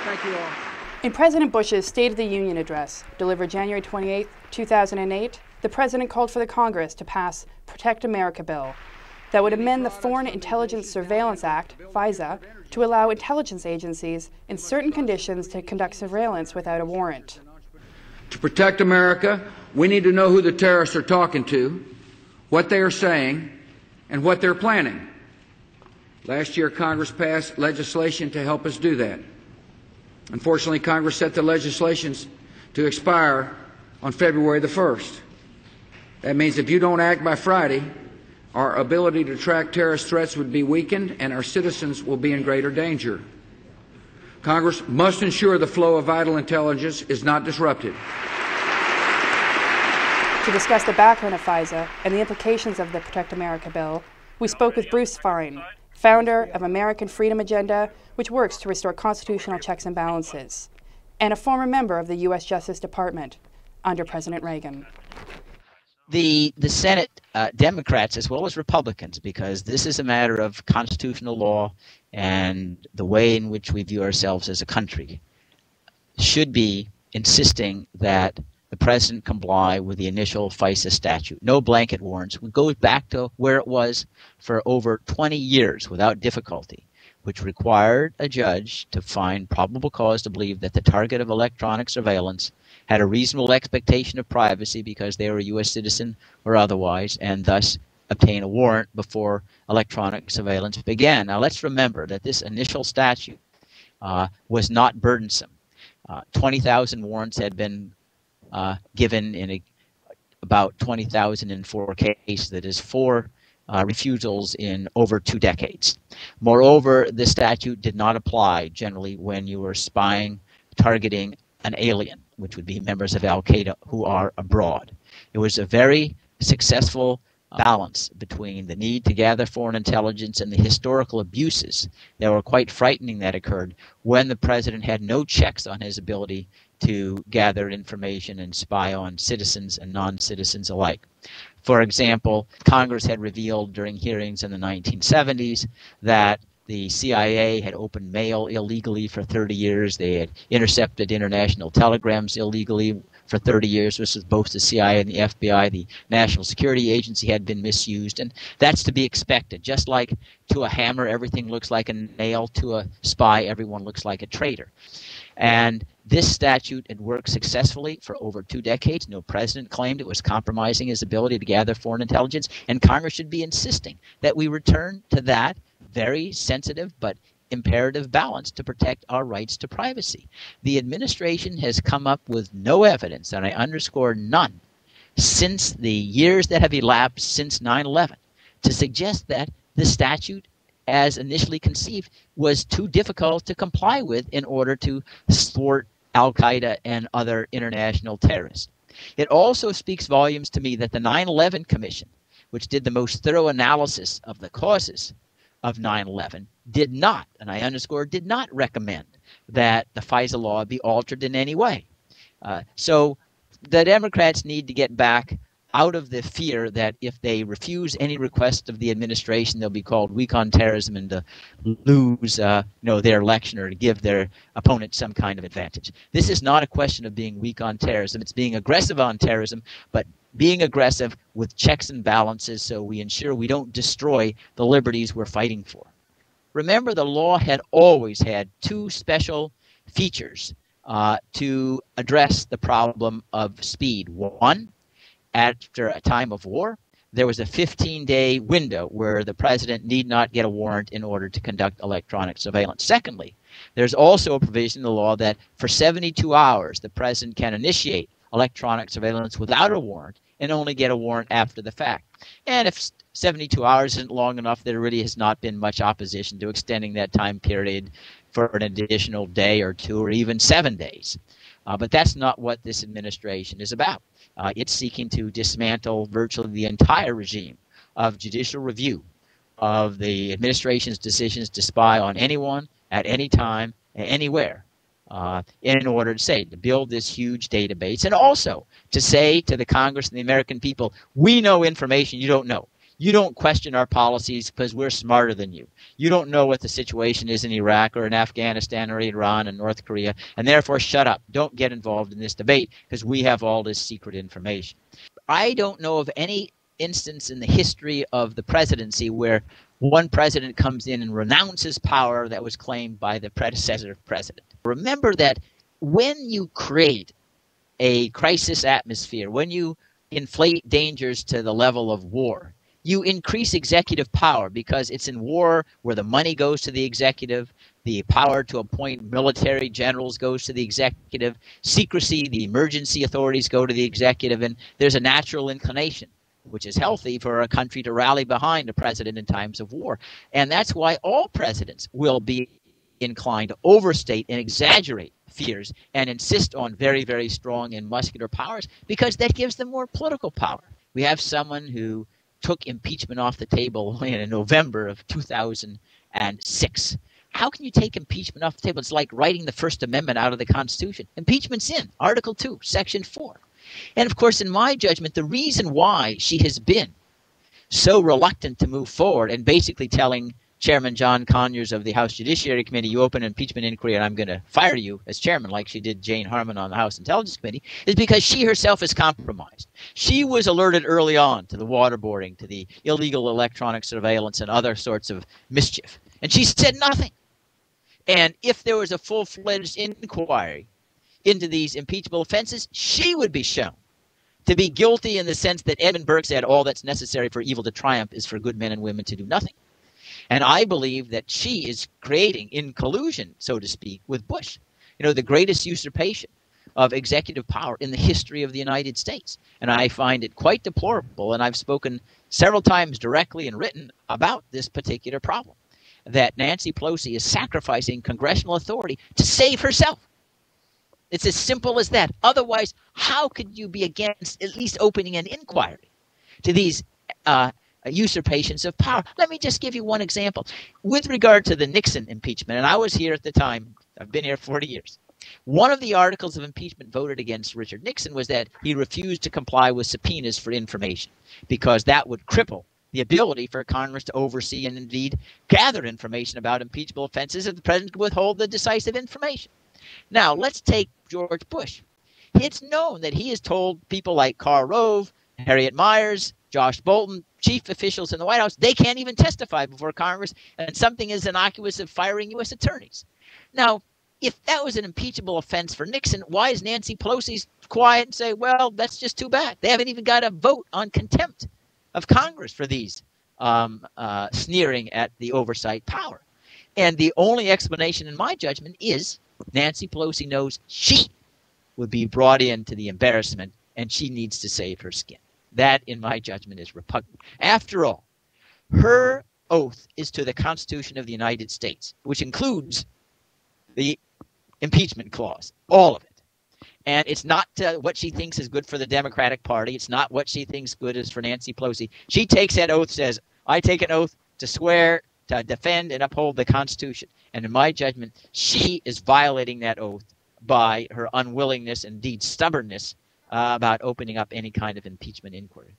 Thank you all. In President Bush's State of the Union address, delivered January 28, 2008, the President called for the Congress to pass Protect America Bill that would amend the Foreign Intelligence Surveillance Act, FISA, to allow intelligence agencies in certain conditions to conduct surveillance without a warrant. To protect America, we need to know who the terrorists are talking to, what they are saying, and what they're planning. Last year, Congress passed legislation to help us do that. Unfortunately, Congress set the legislation to expire on February the 1st. That means if you don't act by Friday, our ability to track terrorist threats would be weakened and our citizens will be in greater danger. Congress must ensure the flow of vital intelligence is not disrupted. To discuss the background of FISA and the implications of the Protect America Bill, we spoke with Bruce Fein, founder of American Freedom Agenda, which works to restore constitutional checks and balances, and a former member of the U.S. Justice Department under President Reagan. The Senate, Democrats as well as Republicans, because this is a matter of constitutional law and the way in which we view ourselves as a country, should be insisting that the President comply with the initial FISA statute. No blanket warrants. We go back to where it was for over 20 years without difficulty, which required a judge to find probable cause to believe that the target of electronic surveillance had a reasonable expectation of privacy because they were a U.S. citizen or otherwise, and thus obtain a warrant before electronic surveillance began. Now let's remember that this initial statute was not burdensome. 20,000 warrants had been given in about 20,004 cases. That is 4 refusals in over 2 decades. Moreover, the statute did not apply generally when you were spying, targeting an alien, which would be members of Al-Qaeda who are abroad. It was a very successful balance between the need to gather foreign intelligence and the historical abuses that were quite frightening that occurred when the President had no checks on his ability to gather information and spy on citizens and non-citizens alike. For example, Congress had revealed during hearings in the 1970s that the CIA had opened mail illegally for 30 years. They had intercepted international telegrams illegally for 30 years. This was both the CIA and the FBI. The National Security Agency had been misused, and that's to be expected. Just like to a hammer, everything looks like a nail. To a spy, everyone looks like a traitor. And this statute had worked successfully for over 2 decades. No president claimed it was compromising his ability to gather foreign intelligence, and Congress should be insisting that we return to that very sensitive but imperative balance to protect our rights to privacy. The administration has come up with no evidence, and I underscore none, since the years that have elapsed since 9/11 to suggest that the statute as initially conceived was too difficult to comply with in order to thwart Al-Qaeda and other international terrorists. It also speaks volumes to me that the 9/11 Commission, which did the most thorough analysis of the causes of 9/11, did not, and I underscore did not, recommend that the FISA law be altered in any way. So the Democrats need to get back out of the fear that if they refuse any request of the administration, they'll be called weak on terrorism and to lose their election or to give their opponent some kind of advantage. This is not a question of being weak on terrorism. It's being aggressive on terrorism, but being aggressive with checks and balances so we ensure we don't destroy the liberties we're fighting for. Remember, the law had always had 2 special features to address the problem of speed. One, after a time of war, there was a 15-day window where the president need not get a warrant in order to conduct electronic surveillance. Secondly, there's also a provision in the law that for 72 hours the president can initiate electronic surveillance without a warrant and only get a warrant after the fact. And if 72 hours isn't long enough, there really has not been much opposition to extending that time period for an additional day or 2 or even 7 days. But that's not what this administration is about. It's seeking to dismantle virtually the entire regime of judicial review of the administration's decisions to spy on anyone at any time, anywhere, in order to build this huge database, and also to say to the Congress and the American people, we know information you don't know. You don't question our policies because we're smarter than you. You don't know what the situation is in Iraq or in Afghanistan or Iran and North Korea, and therefore shut up. Don't get involved in this debate because we have all this secret information. I don't know of any instance in the history of the presidency where one president comes in and renounces power that was claimed by the predecessor president. Remember that when you create a crisis atmosphere, when you inflate dangers to the level of war, you increase executive power because it's in war where the money goes to the executive, the power to appoint military generals goes to the executive, secrecy, the emergency authorities go to the executive, and there's a natural inclination, which is healthy for a country to rally behind a president in times of war. And that's why all presidents will be inclined to overstate and exaggerate fears and insist on very, very strong and muscular powers because that gives them more political power. We have someone who took impeachment off the table in November of 2006. How can you take impeachment off the table? It's like writing the First Amendment out of the Constitution. Impeachment's in Article 2, Section 4. And, of course, in my judgment, the reason why she has been so reluctant to move forward and basically telling Chairman John Conyers of the House Judiciary Committee, you open an impeachment inquiry and I'm going to fire you as chairman like she did Jane Harman on the House Intelligence Committee, is because she herself is compromised. She was alerted early on to the waterboarding, to the illegal electronic surveillance and other sorts of mischief. And she said nothing. And if there was a full-fledged inquiry into these impeachable offenses, she would be shown to be guilty in the sense that Edmund Burke said all that's necessary for evil to triumph is for good men and women to do nothing. And I believe that she is creating, in collusion, so to speak, with Bush, the greatest usurpation of executive power in the history of the United States. And I find it quite deplorable, and I've spoken several times directly and written about this particular problem, that Nancy Pelosi is sacrificing congressional authority to save herself. It's as simple as that. Otherwise, how could you be against at least opening an inquiry to these usurpations of power? Let me just give you one example. With regard to the Nixon impeachment, and I was here at the time, I've been here 40 years. One of the articles of impeachment voted against Richard Nixon was that he refused to comply with subpoenas for information because that would cripple the ability for Congress to oversee and indeed gather information about impeachable offenses if the president could withhold the decisive information. Now, let's take George Bush. It's known that he has told people like Karl Rove, Harriet Miers, Josh Bolten, chief officials in the White House, they can't even testify before Congress, and something as innocuous as firing U.S. attorneys. Now, if that was an impeachable offense for Nixon, why is Nancy Pelosi quiet and say, well, that's just too bad? They haven't even got a vote on contempt of Congress for these sneering at the oversight power. And the only explanation, in my judgment, is Nancy Pelosi knows she would be brought into the embarrassment, and she needs to save her skin. That, in my judgment, is repugnant. After all, her oath is to the Constitution of the United States, which includes the impeachment clause, all of it. And it's not what she thinks is good for the Democratic Party. It's not what she thinks good is for Nancy Pelosi. She takes that oath, says, I take an oath to swear to defend and uphold the Constitution. And in my judgment, she is violating that oath by her unwillingness, indeed stubbornness, about opening up any kind of impeachment inquiry.